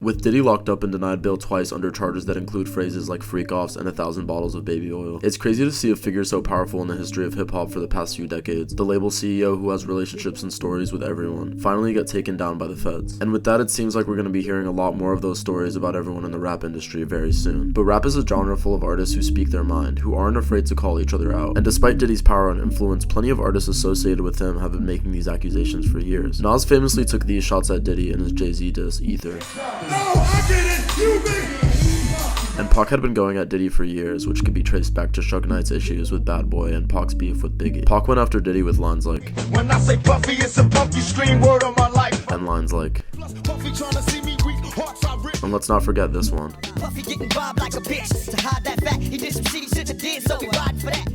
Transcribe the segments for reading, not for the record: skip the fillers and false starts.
With Diddy locked up and denied bail twice under charges that include phrases like freak-offs and 1,000 bottles of baby oil. It's crazy to see a figure so powerful in the history of hip-hop for the past few decades, the label CEO who has relationships and stories with everyone, finally get taken down by the feds. And with that, it seems like we're going to be hearing a lot more of those stories about everyone in the rap industry very soon. But rap is a genre full of artists who speak their mind, who aren't afraid to call each other out. And despite Diddy's power and influence, plenty of artists associated with him have been making these accusations for years. Nas famously took these shots at Diddy in his Jay-Z diss, Ether. And Pac had been going at Diddy for years, which could be traced back to Suge Knight's issues with Bad Boy and Pac's beef with Biggie. Pac went after Diddy with lines like, "When I say Puffy, it's a Puffy scream word on my life," and lines like, and let's not forget this one.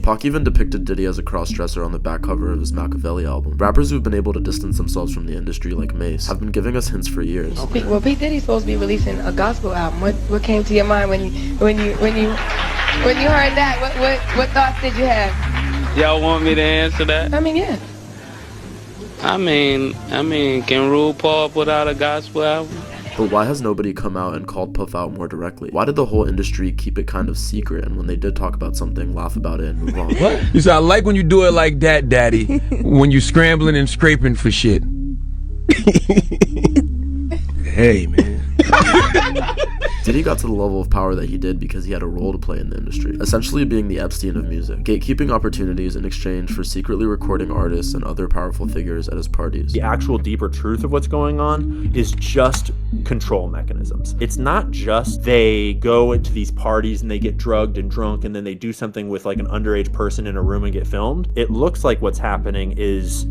Pac even depicted Diddy as a cross-dresser on the back cover of his Machiavelli album. Rappers who've been able to distance themselves from the industry like Mace have been giving us hints for years. Well, P. Diddy's supposed to be releasing a gospel album. What came to your mind when you heard that? What thoughts did you have? Y'all want me to answer that? I mean, yeah. I mean, can RuPaul put out a gospel album? But why has nobody come out and called Puff out more directly? Why did the whole industry keep it kind of secret, and when they did talk about something, laugh about it and move on? What? You say, I like when you do it like that, Daddy. When you scrambling and scraping for shit. Hey, man. Diddy got to the level of power that he did because he had a role to play in the industry, essentially being the Epstein of music, gatekeeping opportunities in exchange for secretly recording artists and other powerful figures at his parties. The actual deeper truth of what's going on is just control mechanisms. It's not just they go into these parties and they get drugged and drunk and then they do something with like an underage person in a room and get filmed. It looks like what's happening is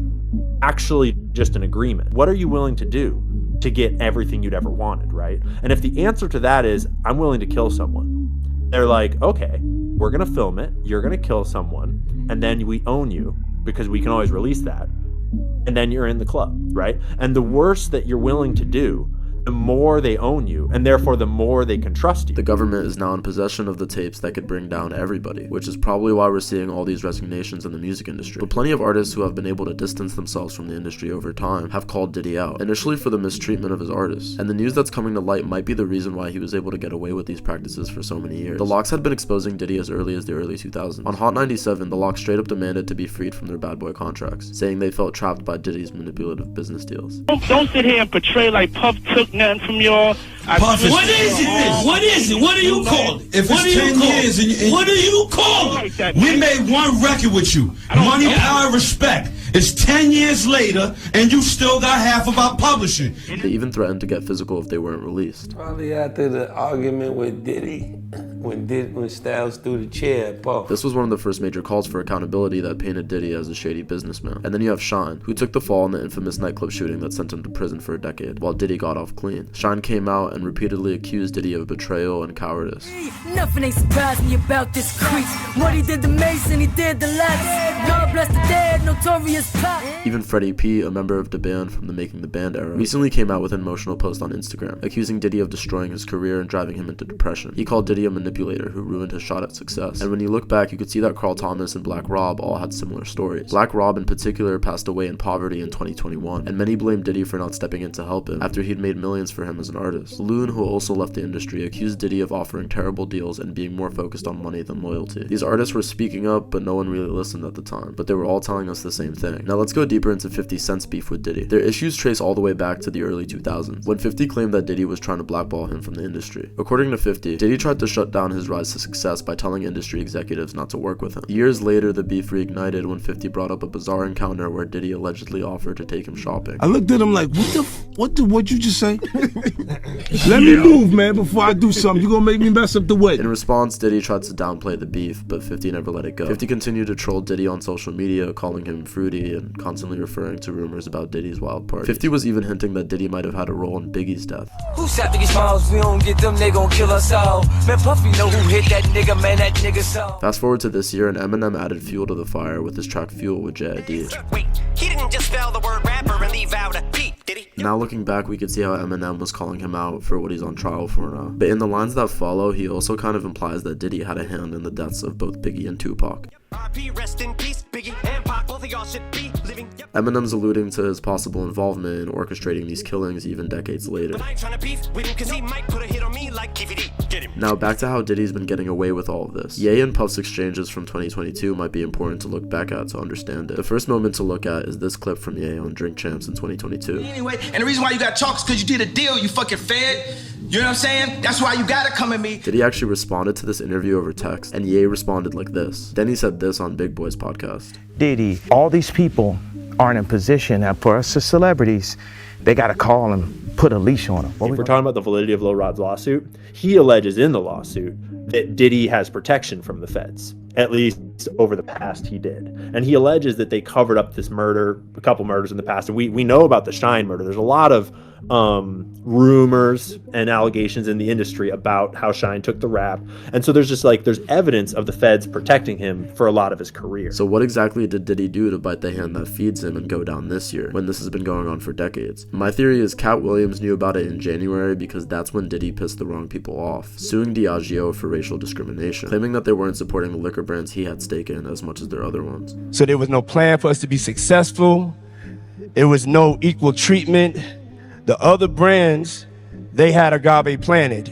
actually just an agreement. What are you willing to do to get everything you'd ever wanted, right? And if the answer to that is, I'm willing to kill someone, they're like, okay, we're gonna film it, you're gonna kill someone, and then we own you, because we can always release that, and then you're in the club, right? And the worse that you're willing to do, the more they own you, and therefore the more they can trust you. The government is now in possession of the tapes that could bring down everybody, which is probably why we're seeing all these resignations in the music industry. But plenty of artists who have been able to distance themselves from the industry over time have called Diddy out, initially for the mistreatment of his artists. And the news that's coming to light might be the reason why he was able to get away with these practices for so many years. The Lox had been exposing Diddy as early as the early 2000s. On Hot 97, the Lox straight up demanded to be freed from their Bad Boy contracts, saying they felt trapped by Diddy's manipulative business deals. Don't sit here and portray like Puff took nothing from y'all. What is it? What is it? What do you call it? If it's 10 years and what do you call it? We made one record with you. Money, power, respect. It's 10 years later, and you still got half of our publishing. They even threatened to get physical if they weren't released. Probably after the argument with Diddy, when Styles threw the chair at Puff. This was one of the first major calls for accountability that painted Diddy as a shady businessman. And then you have Shine, who took the fall in the infamous nightclub shooting that sent him to prison for a decade, while Diddy got off clean. Shine came out and repeatedly accused Diddy of betrayal and cowardice. Nothing ain't surprised me about this creep. What he did to Mason, he did to Lex. God bless the dead, notorious Pop. Even Freddie P, a member of the band from the Making the Band era, recently came out with an emotional post on Instagram, accusing Diddy of destroying his career and driving him into depression. He called Diddy a manipulator who ruined his shot at success. And when you look back, you could see that Carl Thomas and Black Rob all had similar stories. Black Rob in particular passed away in poverty in 2021, and many blamed Diddy for not stepping in to help him after he'd made millions for him as an artist. Loon, who also left the industry, accused Diddy of offering terrible deals and being more focused on money than loyalty. These artists were speaking up, but no one really listened at the time, but they were all telling us the same thing. Now let's go deeper into 50 Cent's beef with Diddy. Their issues trace all the way back to the early 2000s, when 50 claimed that Diddy was trying to blackball him from the industry. According to 50, Diddy tried to shut down his rise to success by telling industry executives not to work with him. Years later, the beef reignited when 50 brought up a bizarre encounter where Diddy allegedly offered to take him shopping. I looked at him like, what'd you just say? Let me move, man, before I do something. You gonna make me mess up the way. In response, Diddy tried to downplay the beef, but 50 never let it go. 50 continued to troll Diddy on social media, calling him fruity and constantly referring to rumors about Diddy's wild party. 50 was even hinting that Diddy might have had a role in Biggie's death. Who shot Biggie's moms? We don't get them, they gon' kill us all. Man, Puffy know who hit that nigga, man, that nigga so. Fast forward to this year, and Eminem added fuel to the fire with his track Fuel with J.I.D. Wait, he didn't just spell the word rapper and leave out a P, did he? Now looking back, we could see how Eminem was calling him out for what he's on trial for now. But in the lines that follow, he also kind of implies that Diddy had a hand in the deaths of both Biggie and Tupac. RP, rest in peace, Biggie and Pac, both of y'all should be living nothing. Yep. Eminem's alluding to his possible involvement in orchestrating these killings even decades later. But I ain't trying to beef with him, cause he might put a hit on me like KVD. Get him. Now back to how Diddy's been getting away with all of this. Ye and Puff's exchanges from 2022 might be important to look back at to understand it. The first moment to look at is this clip from Ye on Drink Champs in 2022. Anyway, and the reason why you got talk is because you did a deal, you fucking fed. You know what I'm saying? That's why you gotta come at me. Diddy actually responded to this interview over text, and Ye responded like this. Then he said this on Big Boy's podcast. Diddy, all these people aren't in position, and for us as celebrities, they gotta call and put a leash on them. If we're talking about the validity of Lil Rod's lawsuit, he alleges in the lawsuit that Diddy has protection from the feds. At least over the past he did. And he alleges that they covered up this murder, a couple murders in the past. And we know about the Shine murder. There's a lot of rumors and allegations in the industry about how Shine took the rap. And so there's just like, there's evidence of the feds protecting him for a lot of his career. So what exactly did Diddy do to bite the hand that feeds him and go down this year, when this has been going on for decades? My theory is Cat Williams knew about it in January because that's when Diddy pissed the wrong people off, suing Diageo for racial discrimination, claiming that they weren't supporting the liquor brands he had stake in as much as their other ones. So there was no plan for us to be successful. There was no equal treatment. The other brands, they had Agave Planet.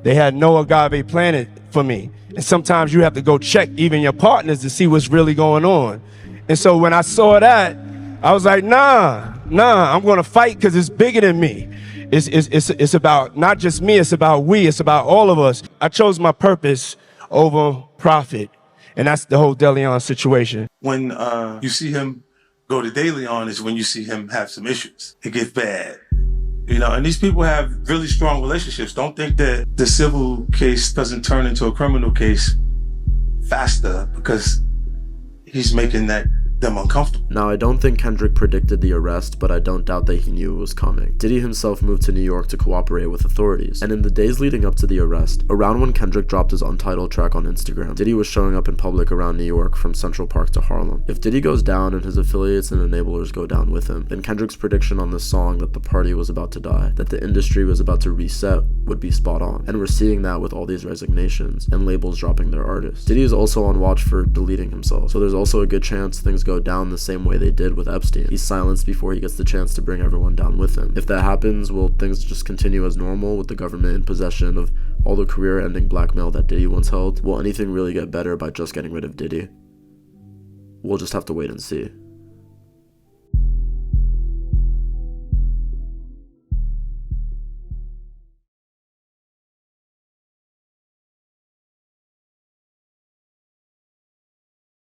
They had no Agave Planet for me. And sometimes you have to go check even your partners to see what's really going on. And so when I saw that, I was like, nah, I'm gonna fight because it's bigger than me. It's about not just me, it's about we, it's about all of us. I chose my purpose over profit. And that's the whole DeLeon situation. When you see him go to DeLeon is when you see him have some issues. It gets bad. You know, and these people have really strong relationships. Don't think that the civil case doesn't turn into a criminal case faster because he's making them uncomfortable. Now, I don't think Kendrick predicted the arrest, but I don't doubt that he knew it was coming. Diddy himself moved to New York to cooperate with authorities, and in the days leading up to the arrest, around when Kendrick dropped his Untitled track on Instagram, Diddy was showing up in public around New York from Central Park to Harlem. If Diddy goes down and his affiliates and enablers go down with him, then Kendrick's prediction on this song that the party was about to die, that the industry was about to reset, would be spot on. And we're seeing that with all these resignations and labels dropping their artists. Diddy is also on watch for deleting himself, so there's also a good chance things go down the same way they did with Epstein. He's silenced before he gets the chance to bring everyone down with him. If that happens, will things just continue as normal with the government in possession of all the career-ending blackmail that Diddy once held? Will anything really get better by just getting rid of Diddy? We'll just have to wait and see.